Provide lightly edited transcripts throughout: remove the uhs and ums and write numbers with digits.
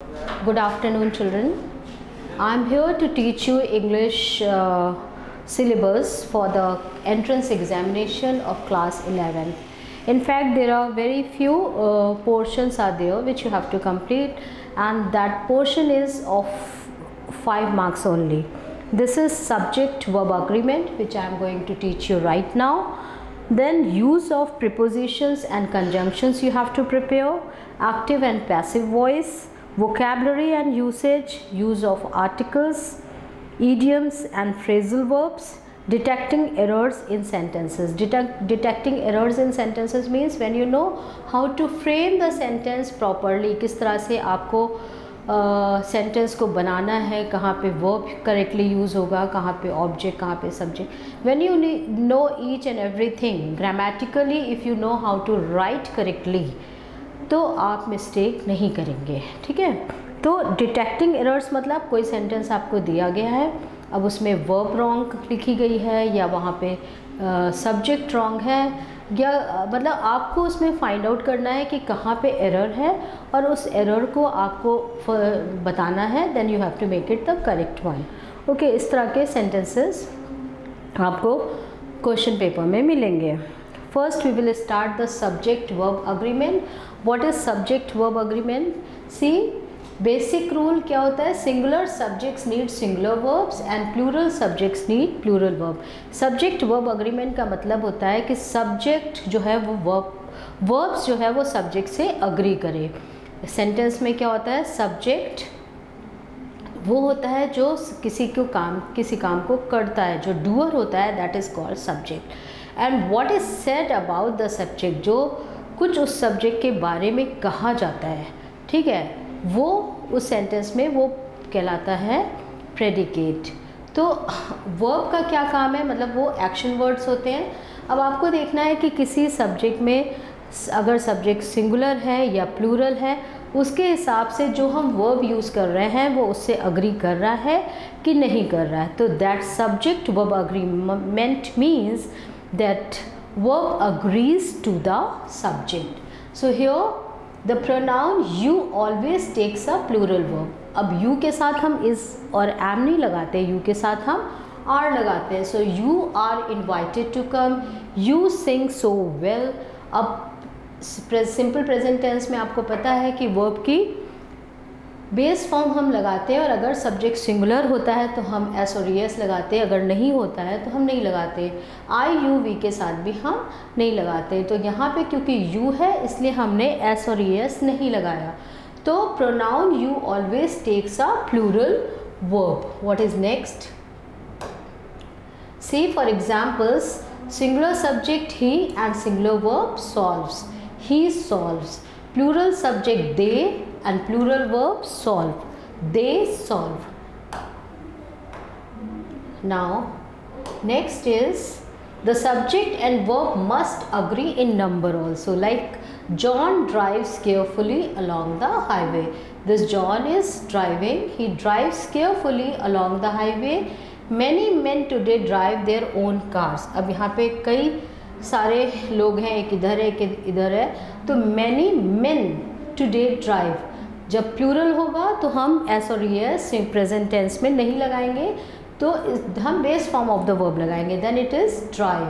Good afternoon, children. I am here to teach you English syllabus for the entrance examination of class 11. In fact, there are very few portions are there which you have to complete, and that portion is of 5 marks only. This is subject verb agreement, which I am going to teach you right now. Then use of prepositions and conjunctions you have to prepare, active and passive voice, vocabulary and usage, use of articles, idioms and phrasal verbs, detecting errors in sentences. Detecting errors in sentences means when you know how to frame the sentence properly, किस तरह से आपको sentence को बनाना है, कहाँ पे verb correctly use होगा, कहाँ पे ऑब्जेक्ट, कहाँ पे subject. When you know each and everything grammatically, if you know how to write correctly, तो आप मिस्टेक नहीं करेंगे. ठीक है. तो डिटेक्टिंग एरर्स मतलब कोई सेंटेंस आपको दिया गया है, अब उसमें वर्ब रॉन्ग लिखी गई है या वहाँ पे सब्जेक्ट रॉन्ग है, या मतलब आपको उसमें फाइंड आउट करना है कि कहाँ पे एरर है और उस एरर को आपको बताना है. Then you have to make it the correct one. Okay, इस तरह के सेंटेंसेस आपको क्वेश्चन पेपर में मिलेंगे. First we will start the subject verb agreement. What is subject verb agreement? See, basic rule क्या होता है? Singular subjects need singular verbs and plural subjects need plural verb. Subject verb agreement का मतलब होता है कि subject जो है वो verbs जो है वो subject से agree करे. Sentence में क्या होता है? Subject वो होता है जो किसी काम को करता है, जो doer होता है, that is called subject. And what is said about the subject, जो कुछ उस सब्जेक्ट के बारे में कहा जाता है, ठीक है, वो उस सेंटेंस में वो कहलाता है प्रेडिकेट. तो वर्ब का क्या काम है, मतलब वो एक्शन वर्ड्स होते हैं. अब आपको देखना है कि किसी सब्जेक्ट में अगर सब्जेक्ट सिंगुलर है या प्लूरल है, उसके हिसाब से जो हम वर्ब यूज़ कर रहे हैं वो उससे अग्री कर रहा है कि नहीं कर रहा है. तो that subject verb agreement means that verb agrees to the subject. So here the pronoun you always takes a plural verb. अब you के साथ हम is और am नहीं लगाते, you के साथ हम are लगाते हैं. So you are invited to come, you sing so well. अब सिंपल प्रेजेंट टेंस में आपको पता है कि वर्ब की बेस फॉर्म हम लगाते हैं, और अगर सब्जेक्ट सिंगुलर होता है तो हम एस और एस लगाते हैं, अगर नहीं होता है तो हम नहीं लगाते. आई यू वी के साथ भी हम नहीं लगाते. तो यहाँ पे क्योंकि यू है इसलिए हमने एस और एस नहीं लगाया. तो pronoun you always takes a plural verb. What is next? See for examples, singular subject he and singular verb solves. He solves. Plural subject they and plural verb solve. They solve. Now next is the subject and verb must agree in number also. Like John drives carefully along the highway. This John is driving. He drives carefully along the highway. Many men today drive their own cars. अब यहाँ पे कई सारे लोग हैं, एक इधर है एक इधर है. तो many men टुडे ड्राइव, जब प्लूरल होगा तो हम S or S present tense में नहीं लगाएंगे, तो हम base form of the verb लगाएंगे. Then it is drive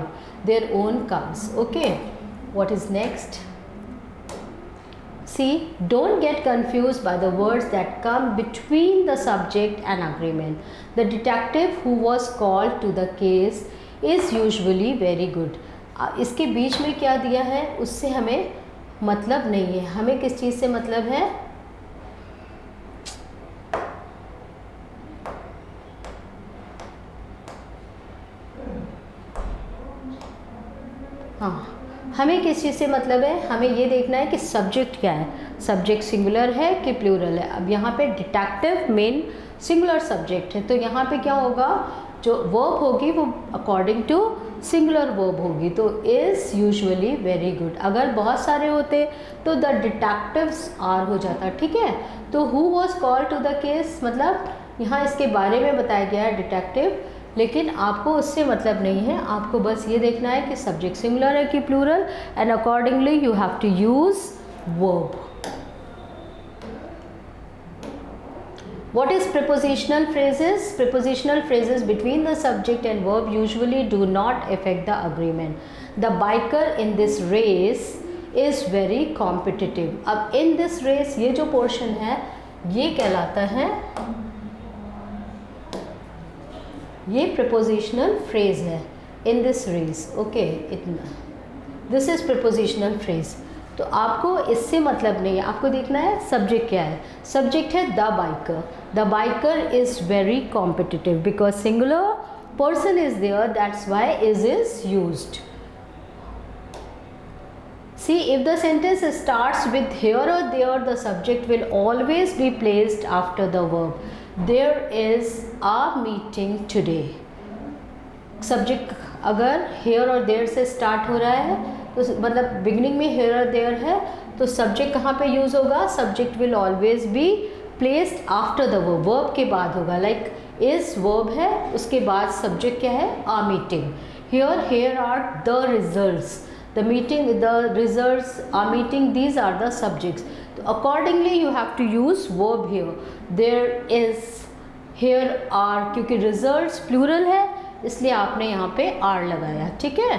their own cars. Okay, what is next? See, don't get confuse by the words that come between the subject and agreement. The detective who was called to the case is usually very good. इसके बीच में क्या दिया है उससे हमें मतलब नहीं है. हमें किस चीज़ से मतलब है? हाँ, हमें किस चीज़ से मतलब है? हमें ये देखना है कि सब्जेक्ट क्या है, सब्जेक्ट सिंगुलर है कि प्लूरल है. अब यहाँ पे डिटेक्टिव मेन सिंगुलर सब्जेक्ट है, तो यहाँ पे क्या होगा, जो वर्ब होगी वो अकॉर्डिंग टू सिंगुलर वर्ब होगी. तो इज़ यूजुअली वेरी गुड. अगर बहुत सारे होते तो द डिटेक्टिव्स आर हो जाता. ठीक है. तो who was called to the case मतलब यहाँ इसके बारे में बताया गया है डिटेक्टिव, लेकिन आपको उससे मतलब नहीं है. आपको बस ये देखना है कि सब्जेक्ट सिंगुलर है कि plural, and accordingly you have to use verb. What is prepositional phrases? Prepositional phrases between the subject and verb usually do not affect the agreement. The biker in this race is very competitive. अब in this race ये जो portion है ये कहलाता है, ये prepositional phrase है. In this race, okay, इतना. This is prepositional phrase. तो आपको इससे मतलब नहीं है, आपको देखना है सब्जेक्ट क्या है. सब्जेक्ट है the biker. The biker is very competitive because singular person is there, that's why is used. See, if the sentence starts with here or there, the subject will always be placed after the verb. There is a meeting today. Subject अगर here और there से start हो रहा है तो मतलब beginning में here और there है तो सब्जेक्ट कहाँ पे यूज़ होगा? Subject will always be placed after the verb, verb के बाद होगा. लाइक इज वर्ब है, उसके बाद सब्जेक्ट क्या है? A meeting. here are the results. The meeting, the results are meeting, these are the subjects. So accordingly you have to use verb here. There is, here are, क्योंकि results plural है इसलिए आपने यहाँ पे are लगाया. ठीक है.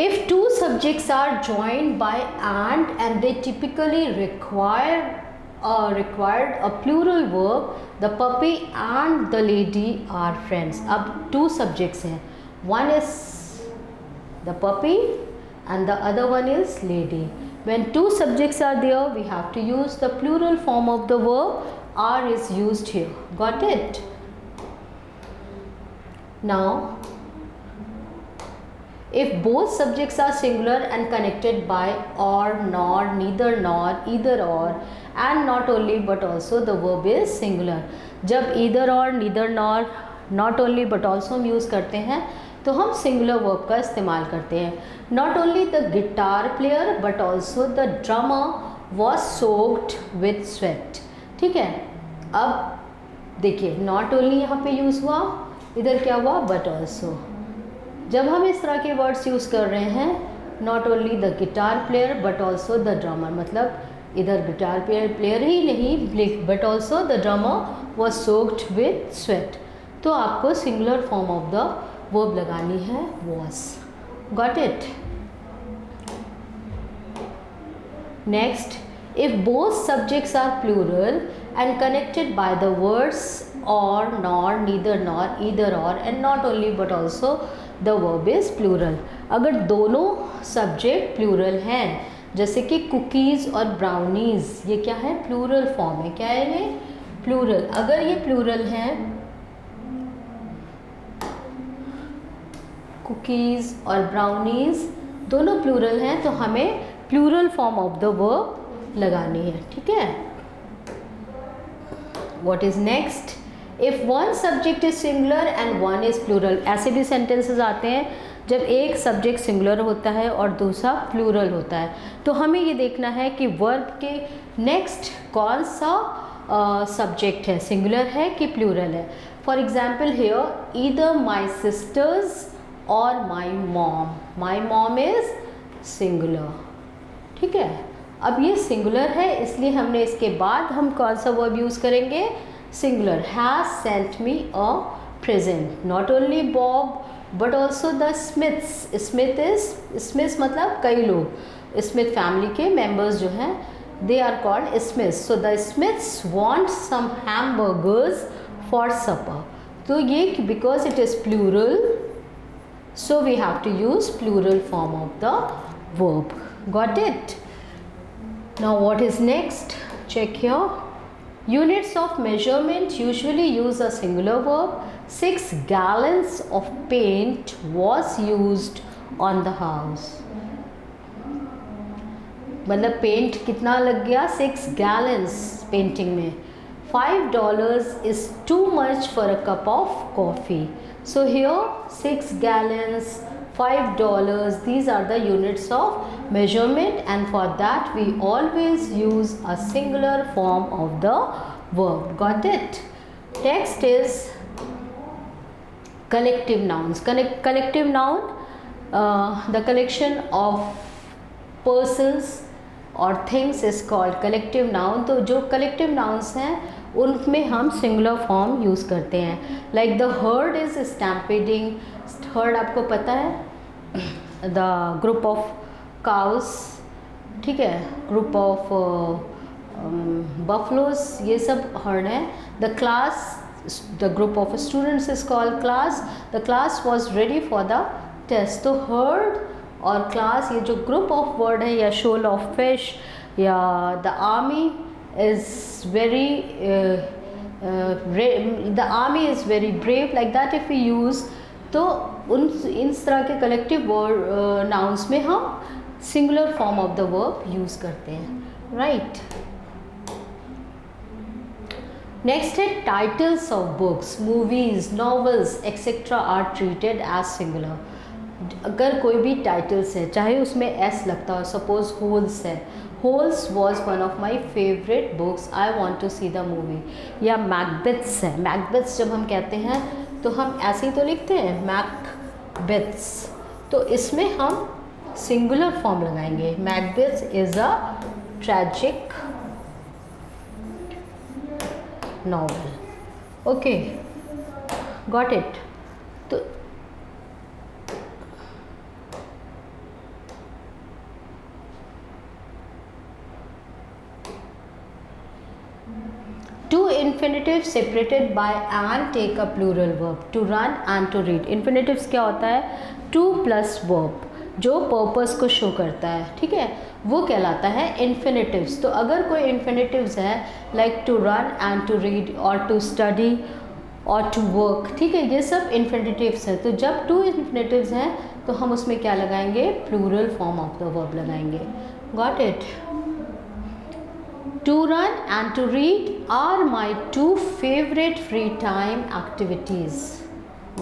If two subjects are joined by and they typically required a plural verb, the puppy and the lady are friends. अब two subjects हैं. One is the puppy and the other one is lady. When two subjects are there, we have to use the plural form of the verb. Are is used here. Got it? Now, if both subjects are singular and connected by or, nor, neither, nor, either or, and not only but also the verb is singular. जब either or, neither, nor, not only but also हम use करते हैं तो हम singular verb का इस्तेमाल करते हैं. Not only the guitar player but also the drummer was soaked with sweat. ठीक है. अब देखिए नॉट ओनली यहाँ पे यूज़ हुआ, इधर क्या हुआ? But also. जब हम इस तरह के वर्ड्स यूज़ कर रहे हैं, not only the guitar player but also the drummer, मतलब इधर गिटार प्लेयर ही नहीं but also the drummer was soaked with sweat. तो आपको singular form of the verb लगानी है was. Got it? Next, if both subjects are plural and connected by the words or, nor, neither, nor, either or, and not only but also the verb is plural. अगर दोनों subject plural हैं, जैसे कि cookies और brownies, ये क्या है? Plural form है. क्या है ये? प्लूरल. अगर ये प्लूरल हैं, कुकीज़ और ब्राउनीज़ दोनों प्लूरल हैं, तो हमें plural form of the verb लगानी है. ठीक है. What is next? If one subject is singular and one is plural. ऐसे भी सेंटेंसेस आते हैं जब एक सब्जेक्ट सिंगुलर होता है और दूसरा प्लूरल होता है, तो हमें ये देखना है कि वर्ब के नेक्स्ट कौन सा सब्जेक्ट है, सिंगुलर है कि प्लूरल है. For example here either my sisters or my mom. My mom is singular. ठीक है. अब ये सिंगुलर है इसलिए हमने इसके बाद हम कौन सा वर्ब यूज़ करेंगे? Singular. Has sent me a present. Not only Bob but also the Smiths. Smiths मतलब कई लोग, स्मिथ फैमिली के मेम्बर्स जो हैं they are called Smiths. So the Smiths want some hamburgers for supper. तो ये because it is plural, so we have to use plural form of the verb. Got it? Now what is next? Check here. Units of measurement usually use a singular verb. 6 gallons of paint was used on the house. मतलब paint कितना लग गया? 6 gallons painting में. $5 is too much for a cup of coffee. So here 6 gallons, $5, these are the units of measurement, and for that we always use a singular form of the verb. Got it? Next is collective nouns. Collective noun, the collection of persons और things is called collective noun. तो जो collective nouns हैं उनमें हम singular form use करते हैं। Like the herd is stampeding, herd आपको पता है, द ग्रुप ऑफ काउस, ठीक है, ग्रुप ऑफ बफलोज, ये सब हर्ड है। The class, the group of students is called class, the class was ready for the test. तो हर्ड और क्लास, ये जो ग्रुप ऑफ वर्ड है, या शोल ऑफ फिश, या the army is very the army is very brave, like that if we use, तो उन इस तरह के कलेक्टिव वर्ड नाउन्स में हम singular form of the verb use करते हैं, राइट। नेक्स्ट है titles of books, movies, novels etcetera are treated as singular. अगर कोई भी टाइटल्स है, चाहे उसमें एस लगता हो, सपोज होल्स है, Holes was one of my favourite books, I want to see the movie. या मैकबेथ्स है, मैकबेथ्स जब हम कहते हैं तो हम ऐसे ही तो लिखते हैं मैकबेथ्स, तो इसमें हम सिंगुलर फॉर्म लगाएंगे। Macbeths is a tragic novel, okay, got it. तो two infinitive separated by and take a plural verb, to run and to read। infinitives क्या होता है, टू प्लस वर्ब जो पर्पस को शो करता है, ठीक है, वो कहलाता है इन्फिनेटिव्स। तो अगर कोई इन्फिनेटिव्स है like to run and to read और टू स्टडी और टू वर्क, ठीक है, ये सब इन्फिनेटिव्स हैं। तो जब टू इन्फिनेटिव्स हैं तो हम उसमें क्या लगाएंगे, plural form of the verb लगाएंगे, got it. To run and to read are my two favorite free time activities.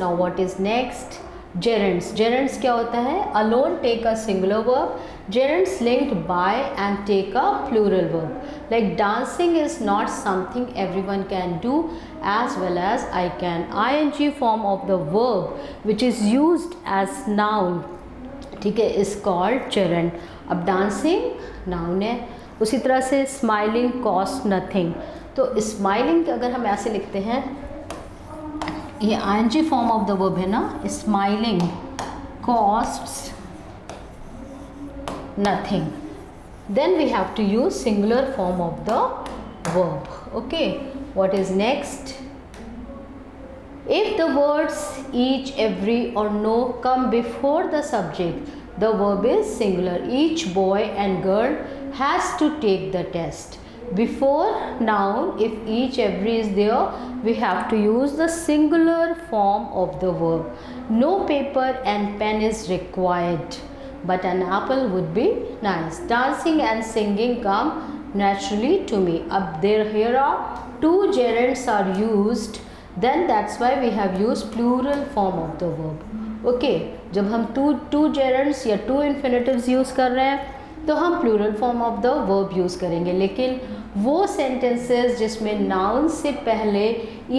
Now what is next? Gerunds. Gerunds क्या होता है, alone take a singular verb, gerunds linked by and take a plural verb. Like dancing is not something everyone can do as well as I can. ing form of the verb which is used as noun, ठीक है, is called gerund। अब dancing noun है, उसी तरह से smiling cost nothing. तो smiling अगर हम ऐसे लिखते हैं, ये ING form of the verb है ना, smiling costs nothing, then we have to use singular form of the verb, okay. What is next? If the words each, every or no come before the subject, the verb is singular. Each boy and girl has to take the test. Before noun, if each, every is there, we have to use the singular form of the verb. No paper and pen is required, but an apple would be nice. Dancing and singing come naturally to me. Up there, here are two gerunds are used, then that's why we have used plural form of the verb. Okay, जब हम to जेरंड्स या to infinitives use कर रहे हैं तो हम plural form of the verb use करेंगे। लेकिन वो सेंटेंसेस जिसमें नाउन से पहले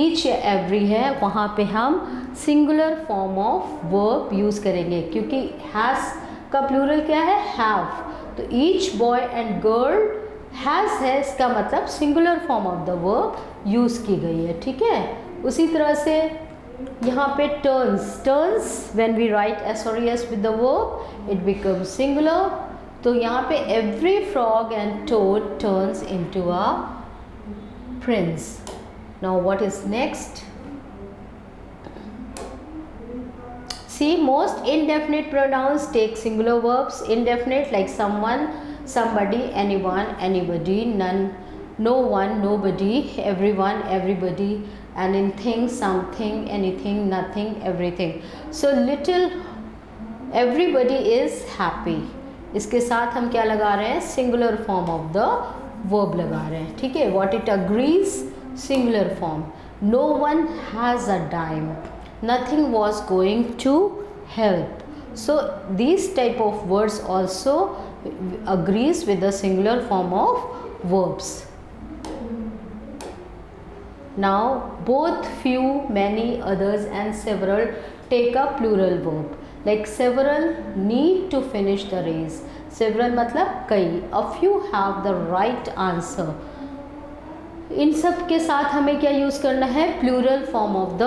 ईच या एवरी है, वहाँ पे हम singular form of verb use करेंगे, क्योंकि हैज़ का प्लूरल क्या है, हैव। तो each boy and girl has है, इसका मतलब singular form of the verb use की गई है, ठीक है। उसी तरह से यहाँ पे turns when we write S or S with the verb it becomes singular. तो यहाँ पे every frog and toad turns into a prince. Now what is next? See, most indefinite pronouns take singular verbs. Indefinite like someone, somebody, anyone, anybody, none, no one, nobody, everyone, everybody, and in things, something, anything, nothing, everything. So little everybody is happy, इसके साथ हम क्या लगा रहे हैं, singular form of the verb लगा रहे हैं, ठीक है। What it agrees, singular form. No one has a dime, nothing was going to help. So these type of words also agrees with the singular form of verbs. Now both, few, many, others and several take a plural verb. Like several need to finish the race, several मतलब कई, a few have the right answer. इन सब के साथ हमें क्या use करना है, plural form of the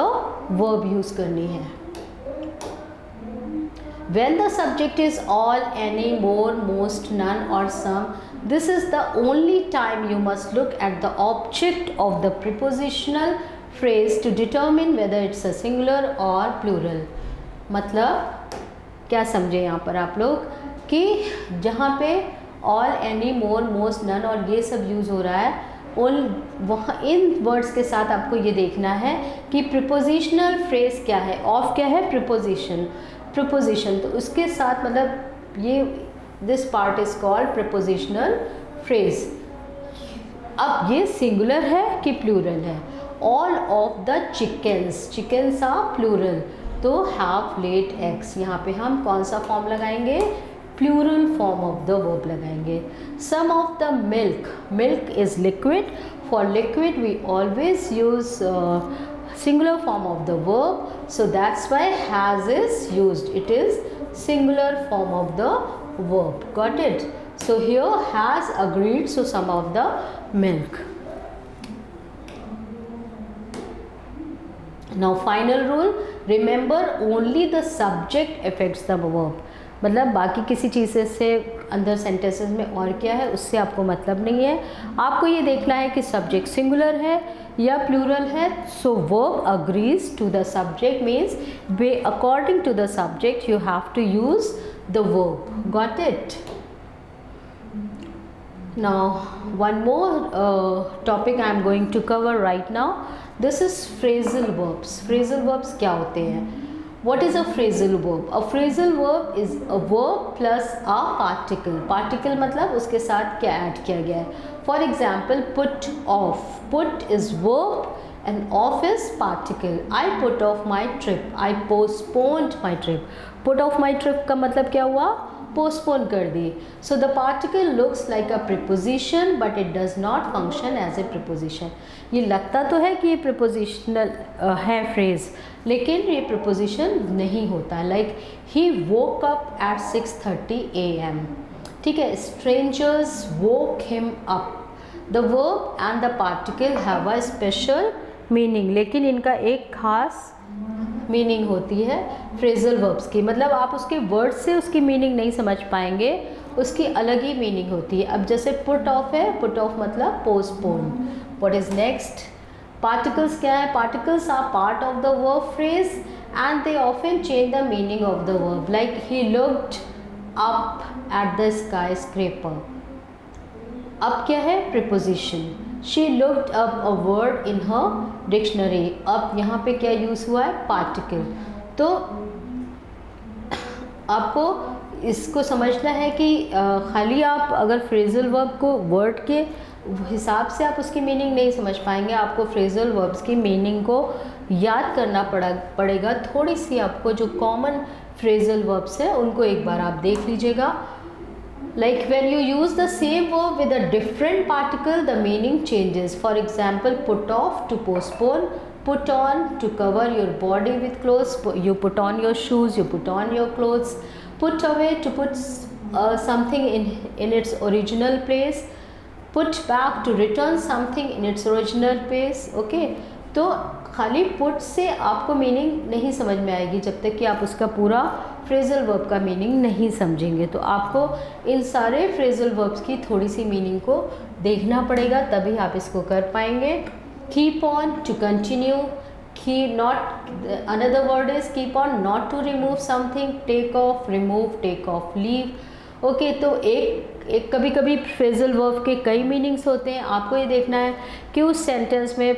verb use करनी है। When the subject is all, any, more, most, none or some, this is the only time you must look at the object of the prepositional phrase to determine whether it's a singular or plural। मतलब क्या समझे यहाँ पर आप लोग कि जहाँ पे all, any, more, most, none और ये सब यूज़ हो रहा है, उन वहाँ इन वर्ड्स के साथ आपको ये देखना है कि प्रिपोजिशनल फ्रेज क्या है। ऑफ क्या है, प्रिपोजिशन, प्रिपोजिशन, तो उसके साथ मतलब ये this part is called prepositional phrase. अब ये सिंगुलर है कि प्लूरल है, all of the chickens, chickens are plural, तो हैव लेड एग्स, यहाँ पे हम कौन सा फॉर्म लगाएंगे, plural form of the verb लगाएंगे। Some of the milk, milk is liquid, for liquid we always use singular form of the verb, so that's why has is used, it is singular form of the verb, got it? So here has agreed, so some of the milk. Now final rule, remember only the subject affects the verb, मतलब बाकी किसी चीज़ से अंदर sentences में और क्या है उससे आपको मतलब नहीं है, आपको ये देखना है कि सब्जेक्ट सिंगुलर है या प्लूरल है। So verb agrees to the subject means way according to the subject you have to use the verb, got it? Now one more topic I am going to cover right now, this is phrasal verbs. Phrasal verbs क्या होते हैं? What is a phrasal verb? A phrasal verb is a verb plus a particle. Particle मतलब उसके साथ क्या add किया गया है। For example, put off. Put is verb and off is particle. I put off my trip. I postponed my trip. Put off my trip का मतलब क्या हुआ? पोस्टपोन कर दी। So the particle looks like a preposition but it does not function as a preposition. ये लगता तो है कि ये प्रिपोजिशनल है फ्रेज, लेकिन ये प्रिपोजिशन नहीं होता। Like he woke up at 6:30 AM, ठीक है। Strangers woke him up. The verb and the particle have a special meaning, लेकिन इनका एक खास मीनिंग होती है फ्रेजल वर्ब्स की। मतलब आप उसके वर्ड से उसकी मीनिंग नहीं समझ पाएंगे, उसकी अलग ही मीनिंग होती है। अब जैसे पुट ऑफ है, पुट ऑफ मतलब postpone. What is next? Particles क्या है? Particles are part of the verb phrase and they often change the meaning of the verb. Like he looked up at the skyscraper. अब क्या है? Preposition. She looked up a word in her dictionary. अब यहाँ पे क्या use हुआ है? Particle. तो आपको इसको समझना है कि खाली आप अगर फ्रेजल वर्ब को वर्ड के हिसाब से आप उसकी मीनिंग नहीं समझ पाएंगे, आपको फ्रेजल वर्ब्स की मीनिंग को याद करना पड़ेगा। थोड़ी सी आपको जो कॉमन फ्रेजल वर्ब्स है उनको एक बार आप देख लीजिएगा। Like when you use the same verb with a different particle, the meaning changes. For example, put off to postpone, put on to cover your body with clothes, you put on your shoes, you put on your clothes, put away to put something in its original place, put back to return something in its original place. Okay, तो खाली put से आपको meaning नहीं समझ में आएगी जब तक कि आप उसका पूरा फ्रेजल वर्ब का मीनिंग नहीं समझेंगे। तो आपको इन सारे फ्रेजल वर्ब्स की थोड़ी सी मीनिंग को देखना पड़ेगा, तभी आप इसको कर पाएंगे। Keep on to continue, keep not, another word is keep on, not to remove something, take off, remove, take off, leave. Okay तो एक कभी कभी फ्रेजल वर्ब के कई मीनिंग्स होते हैं। आपको ये देखना है कि उस सेंटेंस में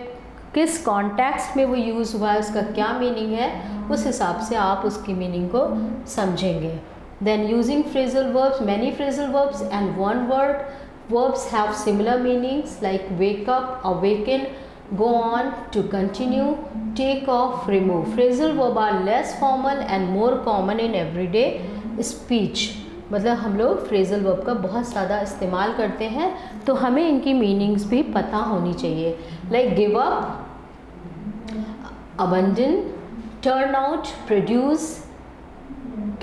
किस कॉन्टेक्स्ट में वो यूज़ हुआ है, उसका क्या मीनिंग है, उस हिसाब से आप उसकी मीनिंग को समझेंगे। Then using phrasal verbs, many phrasal verbs and one word verbs have similar meanings like wake up, awaken, go on, to continue, take off, remove. Phrasal verb are less formal and more common in everyday speech. मतलब हम लोग phrasal verb का बहुत ज़्यादा इस्तेमाल करते हैं, तो हमें इनकी मीनिंग्स भी पता होनी चाहिए। Like give up, abandon, turn out, produce,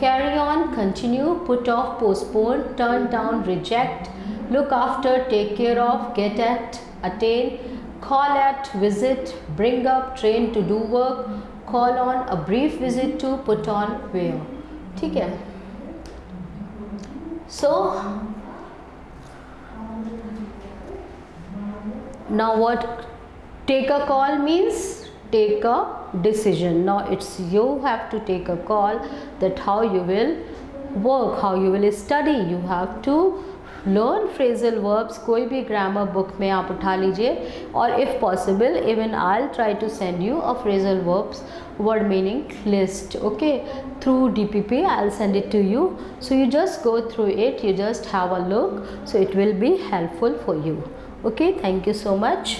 carry on, continue, put off, postpone, turn down, reject, look after, take care of, get at, attain, call at, visit, bring up, train to do work, call on, a brief visit to, put on, wear. ठीक है. So now what take a call means? Take a decision. Now it's you have to take a call that how you will work, how you will study. You have to learn phrasal verbs. कोई भी grammar book में आप उठा लीजिए, और if possible even I'll try to send you a phrasal verbs word meaning list, okay, through DPP. I'll send it to you, so you just go through it, you just have a look, so it will be helpful for you. Okay, thank you so much.